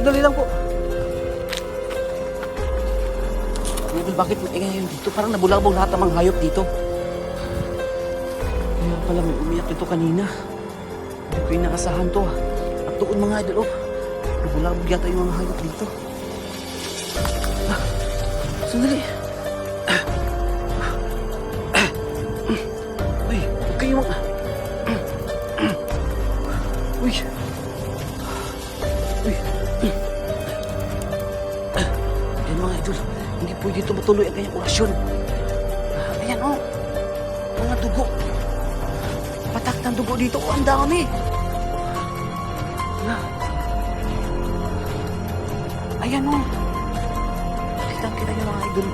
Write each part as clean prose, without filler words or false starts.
sandali lang po. Idol, bakit maingay ngayon dito? Parang nabulabog lahat ng mga hayop dito. Kaya pala may umiyak dito kanina. Hindi ko inakasahan to. At doon mga idol, oh. Nabulabog yata yung mga hayop dito. Sandali. Uy, huwag kayo mag... Uy. Uy. Ayan mga idol, hindi pwede ito matuloy ang kanyang orasyon. Ayan oh, mga dugo. Patak ng dugo dito. Oh, ang dami. Ayan oh. Kitang-kita niyo mga idol.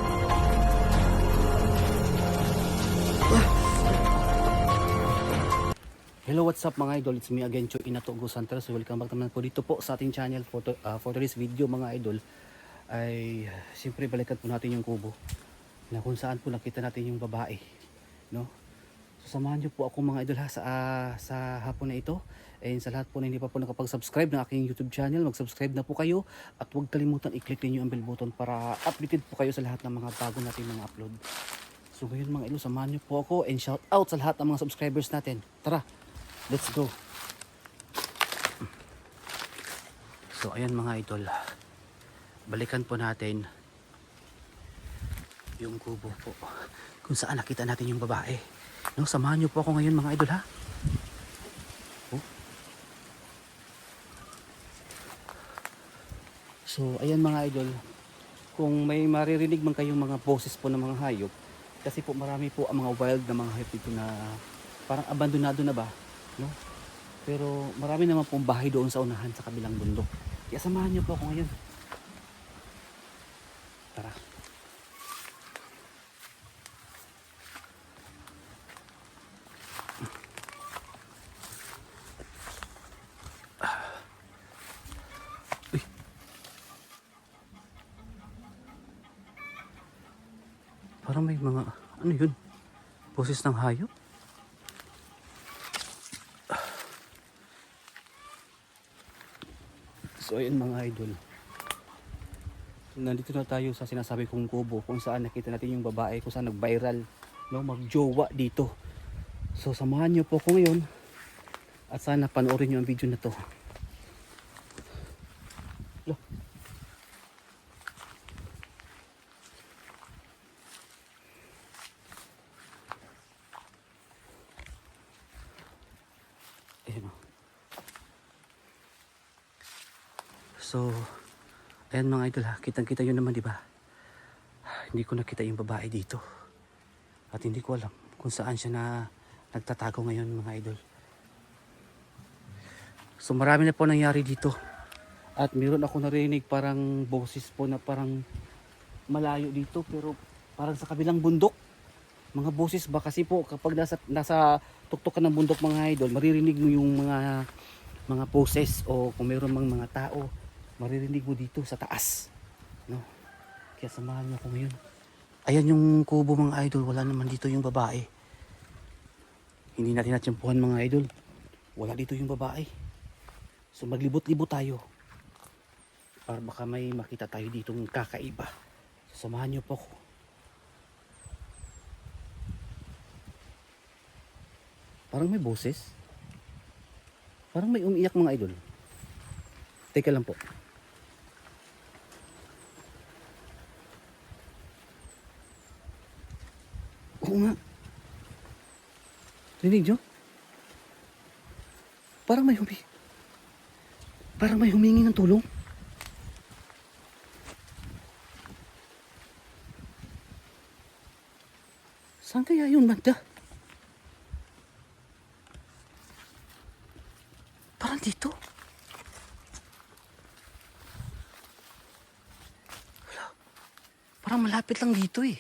Hello, what's up mga idol? It's me again, Choy Inatogo Santos. Welcome back naman po dito po sa ating channel for today's video mga idol. Ay siyempre balikan po natin yung kubo na kung saan po nakita natin yung babae, no? So samahan niyo po ako mga idol ha, sa hapon na ito. And sa lahat po na hindi pa po nakapag-subscribe ng aking YouTube channel, mag-subscribe na po kayo at huwag kalimutan i-click niyo ang bell button para updated po kayo sa lahat ng mga bago natin mga upload. So ngayon mga idol, samahan niyo po ako and shout out sa lahat ng mga subscribers natin. Tara, let's go. So ayan mga idol, balikan po natin yung kubo po kung saan nakita natin yung babae, no? Samahan niyo po ako ngayon mga idol ha. Oh. So ayan mga idol, kung may maririnig man kayong mga boses po ng mga hayop, kasi po marami po ang mga wild na mga hayop dito na parang abandonado na ba, no? Pero marami naman pong bahay doon sa unahan sa kabilang bundok. Kaya samahan niyo po ako ngayon. Tara. Uy. Parang may mga, ano yun? Boses ng hayop? So ayun mga idol, nandito na tayo sa sinasabi kong kubo kung saan nakita natin yung babae, kung saan nag-viral, no, magjowa dito. So samahan niyo po ko ngayon at sana panoorin niyo ang video na to. Look. Ayun o. So ayan mga idol ha, kitang-kita nyo naman, di ba? Hindi ko nakita yung babae dito. At hindi ko alam kung saan siya nagtatago ngayon mga idol. So marami na po nangyari dito. At meron ako narinig parang boses po na parang malayo dito, pero parang sa kabilang bundok. Mga boses ba? Kasi po kapag nasa tuktok ka ng bundok mga idol, maririnig mo yung mga boses, o kung meron mang mga tao, maririnig mo dito sa taas, no? Kaya samahan niyo ako ngayon. Ayan yung kubo mga idol, wala naman dito yung babae. Hindi natin natsyempuhan mga idol, wala dito yung babae. So maglibot-libot tayo para baka may makita tayo ditong kakaiba. So samahan niyo po ako. Parang may boses, parang may umiiyak mga idol. Teka lang po. Oo nga. Rinig nyo? Parang may humingi ng tulong. Saan kaya yun, banda? Parang dito. Wala. Parang malapit lang dito eh.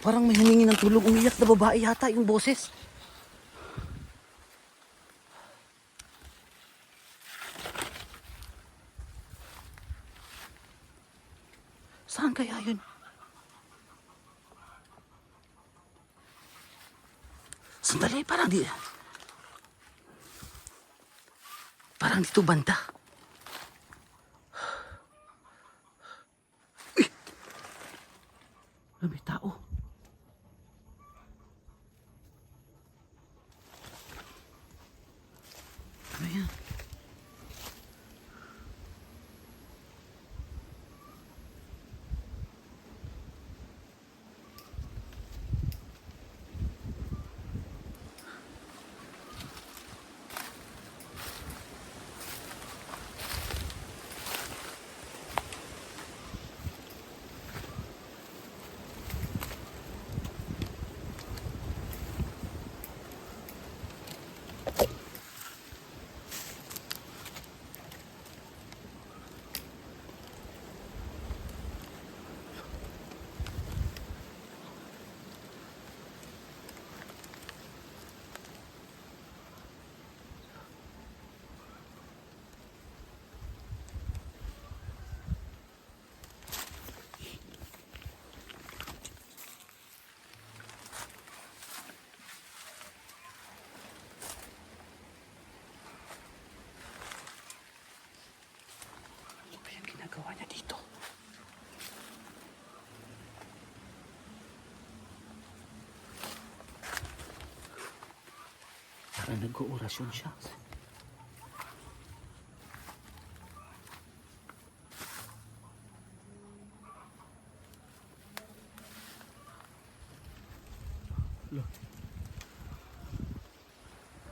Parang may humingi ng tulong, umiyak na babae yata yung boses. Saan kaya yun? Sandali, parang dito banda. Uy! May tao. Ano yan? Ano ba yung ginagawa niya dito? Parang nag-oorasyon siya.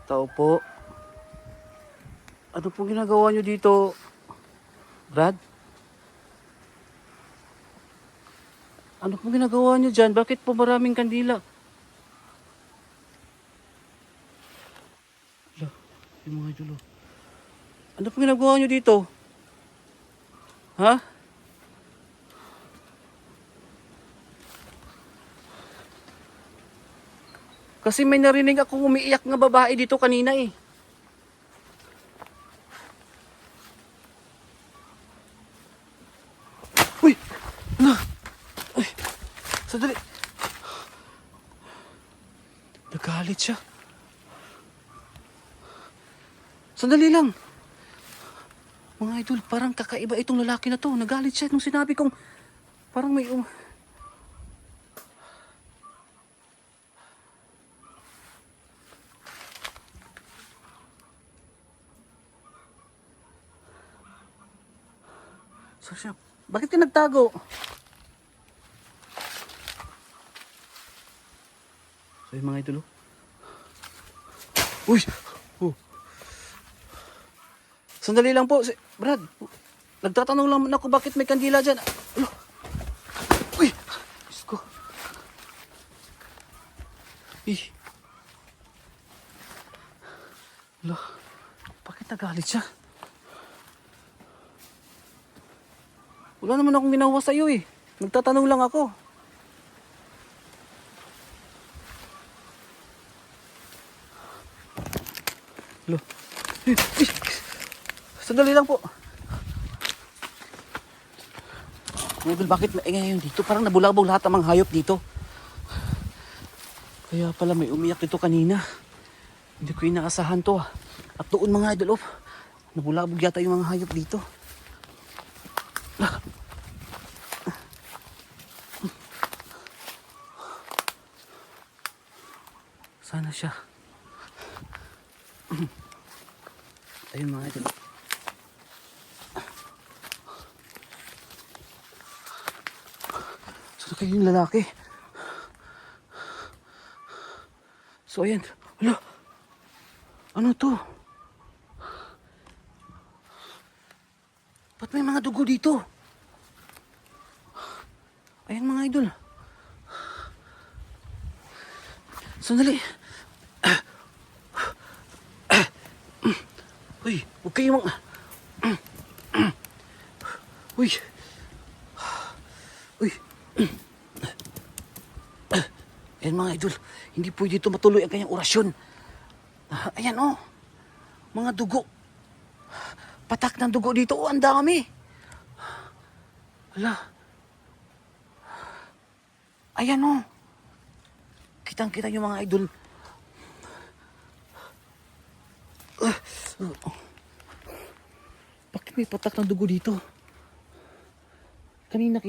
Tao po. Ano po ginagawa niyo dito, Brad? Ano po ginagawa niyo dyan? Bakit po maraming kandila? Ala, yung mga idol. Ano po ginagawa niyo dito? Ha? Kasi may narinig akong umiiyak nga babae dito kanina eh. Uy! Ano? Uy! Sandali! Nagalit siya. Sandali lang. Mga idol, parang kakaiba itong lalaki na to. Nagalit siya nung sinabi kong parang may So siya, bakit ka nagtago? So yung mga idol, uy! Oh. Sandali lang po, Brad. Nagtatanong lang ako bakit may kandila dyan. Uy! Diyos ko. Ala, bakit nagalit siya? Wala naman akong ginawa sa'yo eh. Nagtatanong lang ako. Ala. Sandali lang po. Idol, bakit maingay ngayon dito? Parang nabulabog lahat ng mga hayop dito. Kaya pala may umiyak dito kanina. Hindi ko inaasahan to ah. At doon mga idol, nabulabog yata yung mga hayop dito. Sana siya. Ayun mga idol. Sana kayo yung lalaki. So ayan. Hala. Ano to? Ba't may mga dugo dito? Ayan mga idol. Sandali. Uy, huwag kayong Uy. Uy. Ayan mga idol, hindi pwede ito matuloy ang kanyang orasyon. Ayan oh, mga dugo. Patak ng dugo dito, oh, ang dami. Hala. Ayan oh. Kitang-kita yung mga idol. Bakit may patak ng dugo dito? Kanina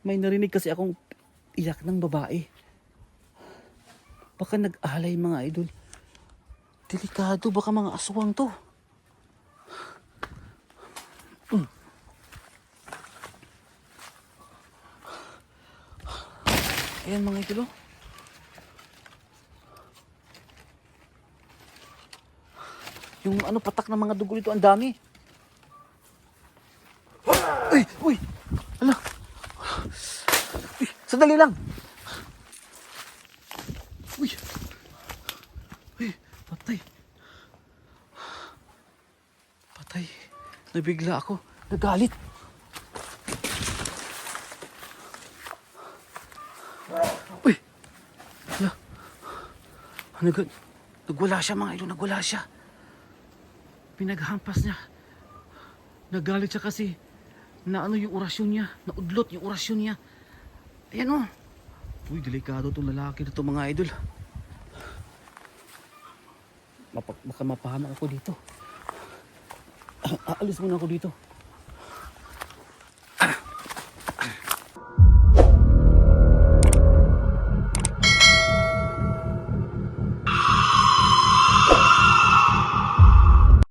may narinig kasi akong iyak ng babae. Baka nag-alay mga idol. Delikado, baka mga aswang to. Ayan mga idol. Yung patak ng mga dugo dito, ang dami. Uy! Uy! Ala! Uy! Sandali lang! Uy! Uy! Patay! Patay! Nabigla ako. Nagalit! Uy! Ala! Nagwala siya mga idol. Nagwala siya. Pinaghampas niya. Nagalit siya kasi na yung orasyon niya. Naudlot yung orasyon niya. Ayan o. Uy, delikado itong lalaki na ito mga idol. Baka mapahamak ako dito. Aalis muna ako dito.